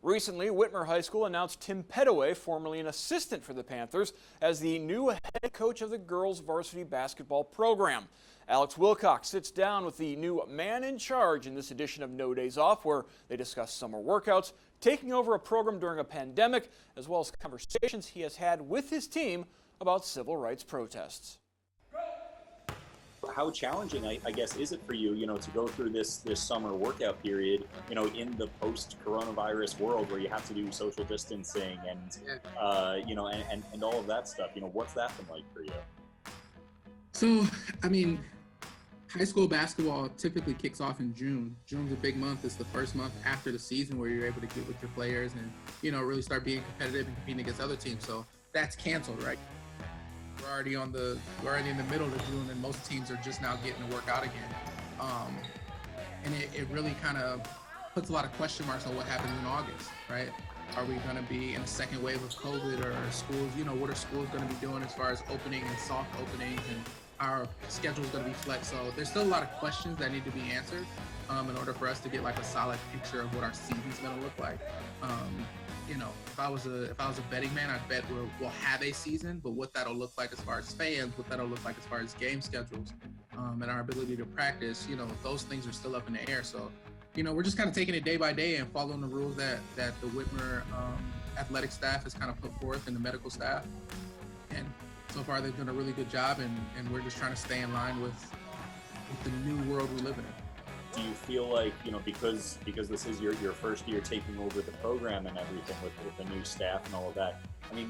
Recently, Whitmer High School announced Tim Pettaway, formerly an assistant for the Panthers, as the new head coach of the girls varsity basketball program. Alex Wilcox sits down with the new man in charge in this edition of No Days Off, where they discuss summer workouts, taking over a program during a pandemic, as well as conversations he has had with his team about civil rights protests. How challenging, I guess, is it for you, to go through this summer workout period, in the post-coronavirus world where you have to do social distancing and, and all of that stuff? What's that been like for you? So, high school basketball typically kicks off in June. June's a big month. It's the first month after the season where you're able to get with your players and, really start being competitive and competing against other teams. So that's canceled, right? We're already in the middle of June, and most teams are just now getting to work out again. And it really kind of puts a lot of question marks on what happens in August, right? Are we going to be in a second wave of COVID, or are schools, what are schools going to be doing as far as opening and soft openings, and our schedule is going to be flexed? So there's still a lot of questions that need to be answered in order for us to get like a solid picture of what our season's going to look like. If I was a betting man, I'd bet we'll have a season, but what that'll look like as far as fans, what that'll look like as far as game schedules, and our ability to practice, those things are still up in the air. So, we're just kind of taking it day by day and following the rules that the Whitmer athletic staff has kind of put forth, and the medical staff. And so far they've done a really good job, and we're just trying to stay in line with the new world we live in. Do you feel like, because this is your first year taking over the program and everything with the new staff and all of that, do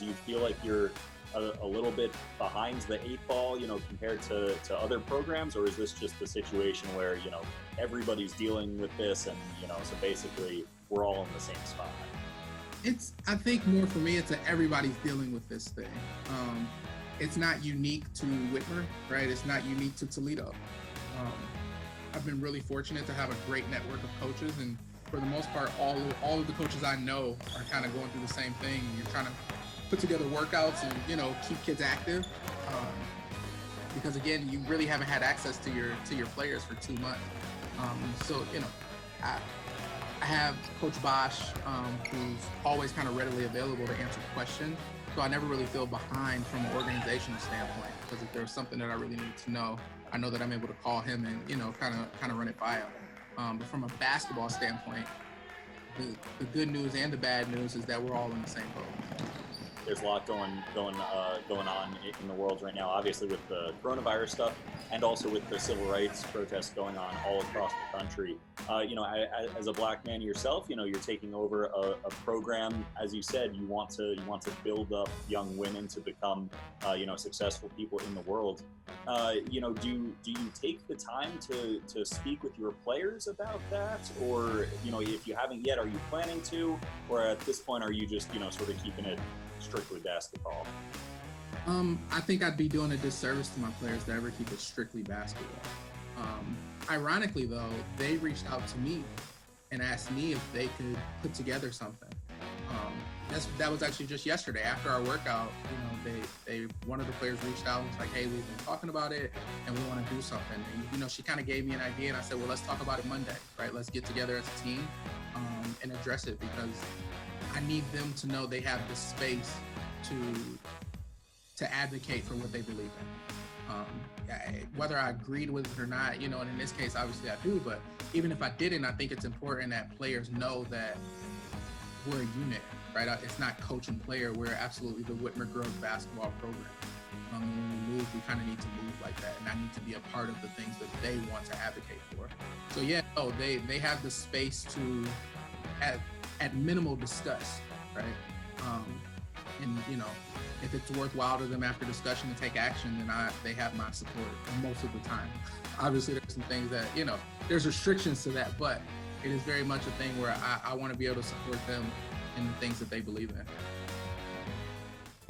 you feel like you're a little bit behind the eight ball, compared to other programs, or is this just the situation where, everybody's dealing with this and, so basically we're all in the same spot? I think more for me, it's that everybody's dealing with this thing. It's not unique to Whitmer, right? It's not unique to Toledo. I've been really fortunate to have a great network of coaches, and for the most part, all of the coaches I know are kind of going through the same thing. You're trying to put together workouts and, keep kids active, because again, you really haven't had access to your players for 2 months. I have Coach Bosch, who's always kind of readily available to answer questions. So I never really feel behind from an organizational standpoint, because if there's something that I really need to know, I know that I'm able to call him and, kind of run it by him. But from a basketball standpoint, the good news and the bad news is that we're all in the same boat. There's a lot going on in the world right now, obviously with the coronavirus stuff, and also with the civil rights protests going on all across the country. As a black man yourself, you're taking over a program. As you said, you want to build up young women to become, successful people in the world. Do you take the time to speak with your players about that, or if you haven't yet, are you planning to, or at this point are you just sort of keeping it strictly basketball? I think I'd be doing a disservice to my players to ever keep it strictly basketball. Ironically, though, they reached out to me and asked me if they could put together something. That was actually just yesterday after our workout. One of the players reached out and was like, "Hey, we've been talking about it and we want to do something." And she kind of gave me an idea, and I said, "Well, let's talk about it Monday, right? Let's get together as a team and address it, because I need them to know they have the space to advocate for what they believe in. Whether I agreed with it or not, and in this case, obviously I do, but even if I didn't, I think it's important that players know that we're a unit, right? It's not coach and player. We're absolutely the Whitmer girls basketball program. When we move, we kind of need to move like that, and I need to be a part of the things that they want to advocate for. So they have the space to, at minimal, discuss, right? And if it's worthwhile to them after discussion to take action, then they have my support most of the time. Obviously, there's some things that, there's restrictions to that, but it is very much a thing where I want to be able to support them in the things that they believe in.